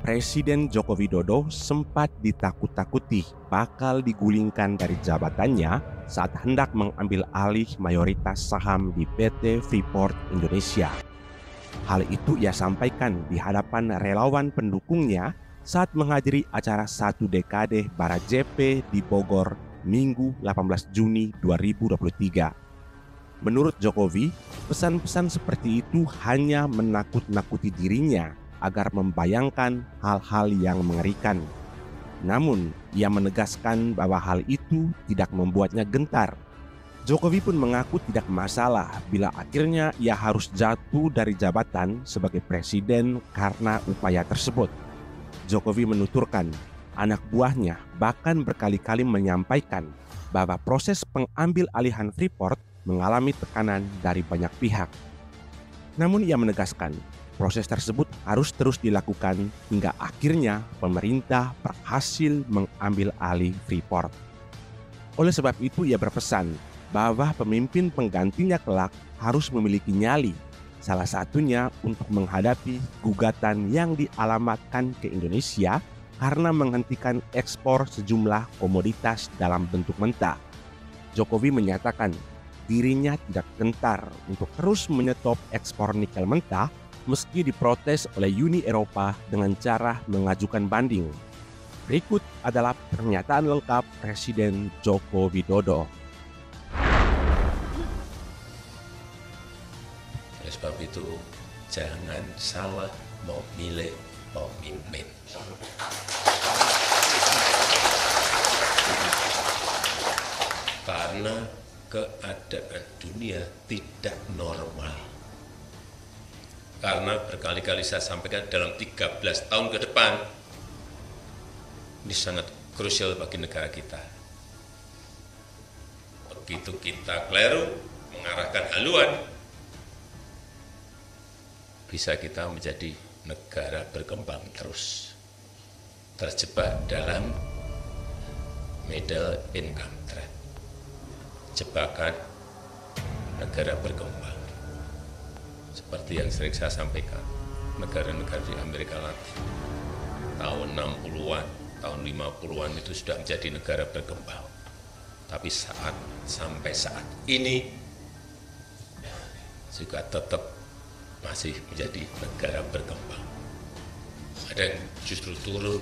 Presiden Joko Widodo sempat ditakut-takuti bakal digulingkan dari jabatannya saat hendak mengambil alih mayoritas saham di PT Freeport Indonesia. Hal itu ia sampaikan di hadapan relawan pendukungnya saat menghadiri acara 1 dekade Barat JP di Bogor, Minggu 18 Juni 2023. Menurut Jokowi, pesan-pesan seperti itu hanya menakut-nakuti dirinya agar membayangkan hal-hal yang mengerikan. Namun, ia menegaskan bahwa hal itu tidak membuatnya gentar. Jokowi pun mengaku tidak masalah bila akhirnya ia harus jatuh dari jabatan sebagai presiden karena upaya tersebut. Jokowi menuturkan, anak buahnya bahkan berkali-kali menyampaikan bahwa proses pengambil alihan Freeport mengalami tekanan dari banyak pihak. Namun ia menegaskan, proses tersebut harus terus dilakukan hingga akhirnya pemerintah berhasil mengambil alih Freeport. Oleh sebab itu ia berpesan bahwa pemimpin penggantinya kelak harus memiliki nyali, salah satunya untuk menghadapi gugatan yang dialamatkan ke Indonesia karena menghentikan ekspor sejumlah komoditas dalam bentuk mentah. Jokowi menyatakan dirinya tidak gentar untuk terus menyetop ekspor nikel mentah meski diprotes oleh Uni Eropa dengan cara mengajukan banding. Berikut adalah pernyataan lengkap Presiden Joko Widodo. Oleh sebab itu, jangan salah memilih pemimpin. Karena keadaan dunia tidak normal. Karena berkali-kali saya sampaikan dalam 13 tahun ke depan, ini sangat krusial bagi negara kita. Begitu kita keliru mengarahkan haluan, bisa kita menjadi negara berkembang terus, terjebak dalam middle income trap, jebakan negara berkembang. Seperti yang sering saya sampaikan, negara-negara di Amerika Latin tahun 60-an, tahun 50-an itu sudah menjadi negara berkembang. Tapi sampai saat ini juga tetap masih menjadi negara berkembang. Ada yang justru turun.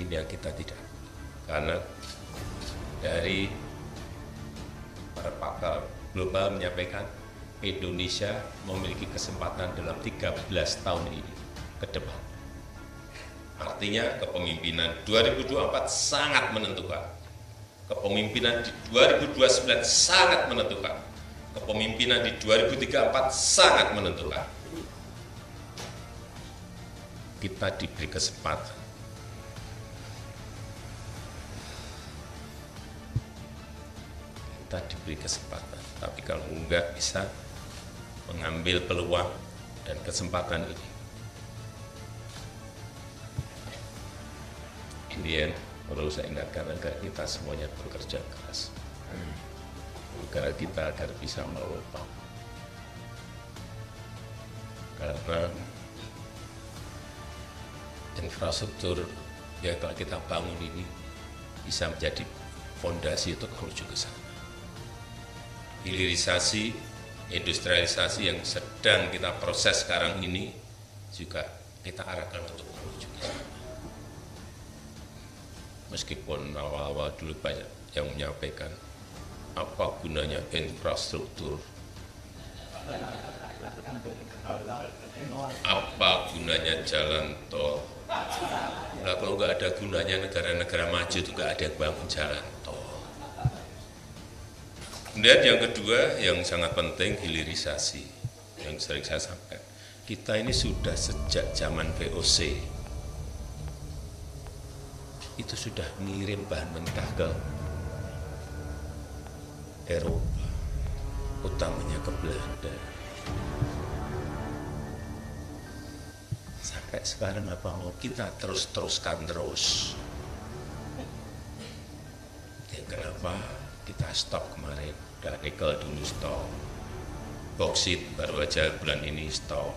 Ini yang kita tidak. Karena dari para pakar global menyampaikan Indonesia memiliki kesempatan dalam 13 tahun ini ke depan. Artinya kepemimpinan 2024 sangat menentukan. Kepemimpinan di 2029 sangat menentukan. Kepemimpinan di 2034 sangat menentukan. Kita diberi kesempatan. Kita diberi kesempatan. Tapi kalau enggak bisa mengambil peluang dan kesempatan ini. Ini perlu saya ingatkan agar kita semuanya bekerja keras. Negara kita agar bisa melompat. Karena infrastruktur yang telah kita bangun ini bisa menjadi fondasi untuk menuju ke sana. Hilirisasi, industrialisasi yang sedang kita proses sekarang ini juga kita arahkan untuk menuju ke sana. Meskipun awal-awal dulu banyak yang menyampaikan apa gunanya infrastruktur, apa gunanya jalan tol. Nah, kalau nggak ada gunanya negara-negara maju itu nggak ada yang bangun jalan tol. Kemudian yang kedua yang sangat penting hilirisasi yang sering saya sampaikan. Kita ini sudah sejak zaman VOC itu sudah mengirim bahan mentah ke Eropa, utamanya ke Belanda. Sampai sekarang apa mau kita teruskan terus? Ya, kenapa kita stop kemarin? Udah nikel dulu stop. boksit baru aja bulan ini stop.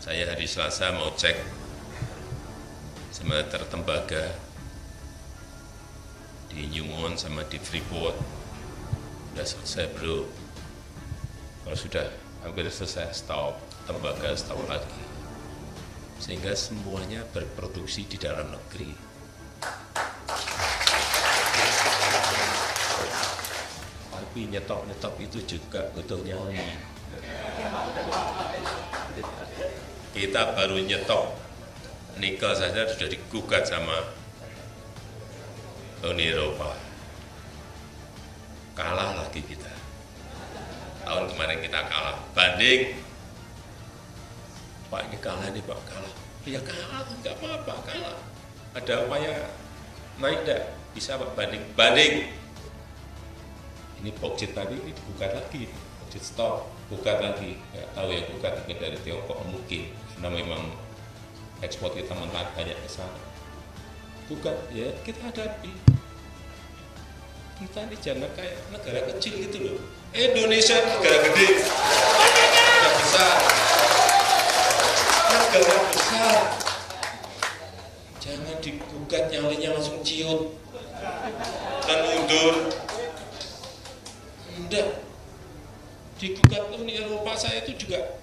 Saya hari Selasa mau cek smelter tembaga di Newmont sama di Freeport. Sudah selesai bro. Kalau sudah hampir selesai stop, tembaga stop lagi. Sehingga semuanya berproduksi di dalam negeri. Tapi nyetop-nyetop itu juga butuh nyanyi. Kita baru nyetop nikel saja sudah digugat sama Uni Eropa. Kalah lagi kita. Tahun kemarin kita kalah. Banding, Pak ini kalah nih Pak, kalah. Ya kalah, nggak apa-apa, kalah. Ada upaya naik dah, bisa Pak banding. Ini boksit tadi ini digugat lagi, boksit stop, gugat lagi. Nggak tahu ya gugat ini dari Tiongkok mungkin, karena memang ekspor kita mentah banyak ke sana. Gugat ya kita hadapi. Kita ini jangan kayak negara kecil gitu loh. Indonesia negara gede, negara besar. Negara besar, jangan digugat nyalinya langsung ciut dan mundur. Enggak, digugat Uni Eropa. Saya itu juga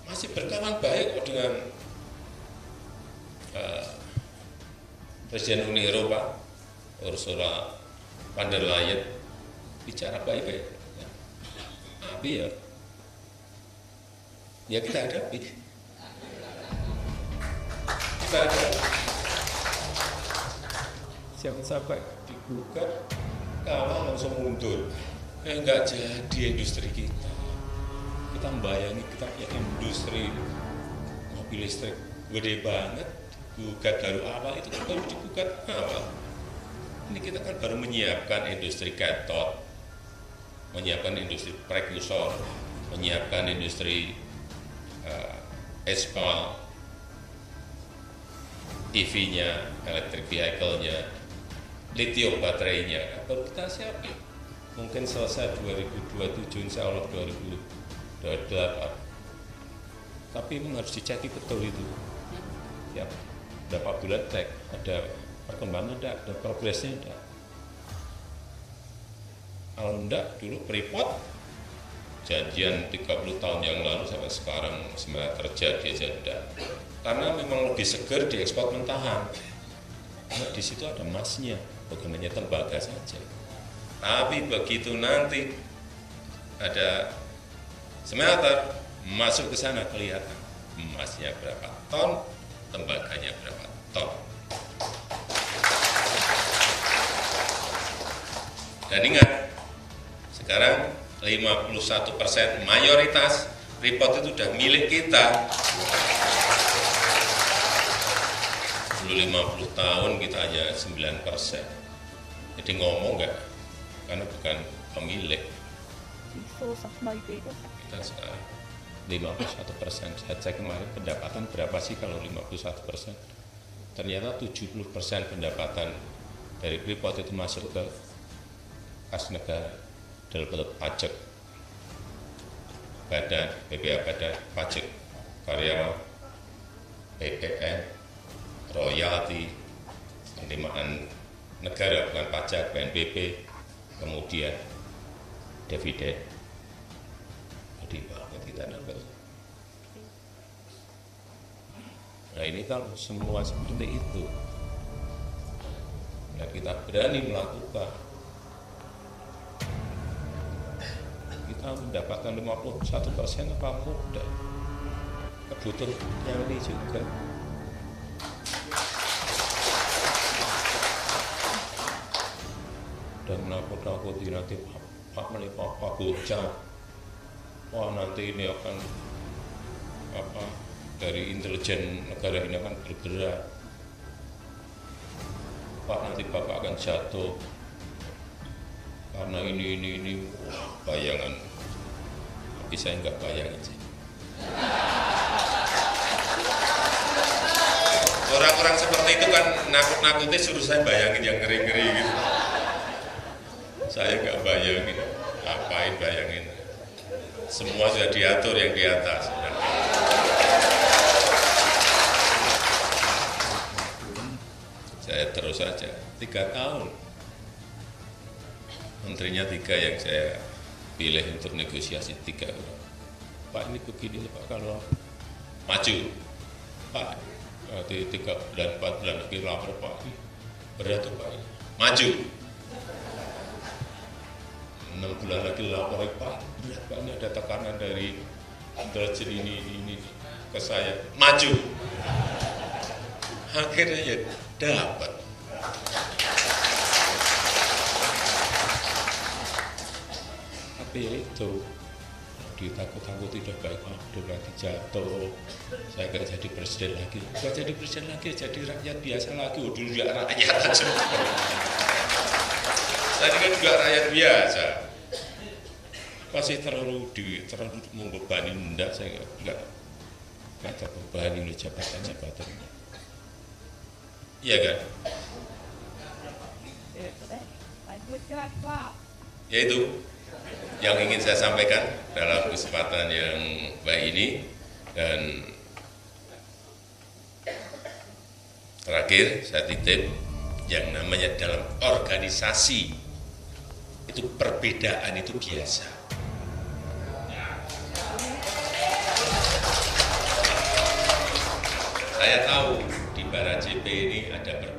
masih berkawan baik kok dengan Presiden Uni Eropa Ursula von der Leyen, bicara baik-baik. Tapi ya kita hadapi. Siapa sampai digugat kalah langsung mundur. Enggak jadi industri kita. Kita membayangi kita punya industri mobil listrik gede banget. Gugat baru awal itu kan baru digugat awal. Ini kita kan baru menyiapkan industri kathode, menyiapkan industri prekursor, menyiapkan industri aspal, EV-nya, electric vehicle-nya, lithium baterainya, baru kita siapin. Mungkin selesai 2027, insya Allah 2028. Tapi memang harus dicek betul itu. Ya, berapa bulan cek, ada perkembangan ada progresnya ada. Kalau enggak, dulu Freeport, janjian 30 tahun yang lalu sampai sekarang sebenarnya terjadi aja enggak. Karena memang lebih segar diekspor mentahan. Nah, di situ ada emasnya, bukan hanya tembaga saja. Tapi begitu nanti ada smelter masuk ke sana kelihatan emasnya berapa ton, tembaganya berapa ton. Dan ingat, sekarang 51% mayoritas Freeport itu sudah milik kita. Dulu 50 tahun kita hanya 9%. Jadi ngomong enggak, karena bukan pemilik. Kita sekarang 51%. Saya cek kemarin pendapatan berapa sih kalau 51%? Ternyata 70% pendapatan dari Freeport itu masuk ke kas negara dalam bentuk pajak, badan BPA, badan pajak karyawan, PPN, royalti, penerimaan negara bukan pajak, PNBP, kemudian dividen. Jadi banget kita dapat. Nah ini kalau semua seperti itu, ya kita berani melakukan. Kita mendapatkan 51% apa mudah, kebutuhan yang ini juga. Dan nakut-nakuti nanti Pak Bocah, wah nanti ini akan dari intelijen negara ini akan bergerak, Pak nanti Bapak akan jatuh karena ini bayangan. Tapi saya nggak bayangin sih. Orang-orang seperti itu kan nakut-nakuti suruh saya bayangin yang ngeri-ngeri gitu. Saya nggak bayangin, ngapain bayangin. Semua sudah diatur yang di atas. Saya terus saja 3 tahun. Menterinya 3 yang saya pilih untuk negosiasi 3 orang. Pak ini begini Pak, kalau maju Pak nanti 3 bulan 4 bulan lagi lapor Pak, berat tuh Pak, maju 6 bulan lagi lapor Pak, berat Pak, ini ada tekanan dari intelijen ini ke saya, maju. Akhirnya ya dapat. Tapi ya itu, ditakut-takuti udah baik, udah berarti jatuh, saya gak jadi presiden lagi. Gak jadi presiden lagi, jadi rakyat biasa lagi. Oh, dulu ya rakyat aja. Saya kan juga rakyat biasa. Pasti terlalu membebani, enggak, saya gak terbebani oleh jabatan-jabatan. Iya kan? Ya itu yang ingin saya sampaikan dalam kesempatan yang baik ini. Dan terakhir saya titip, yang namanya dalam organisasi itu perbedaan itu biasa. Saya tahu di Bara JP ini ada perbedaan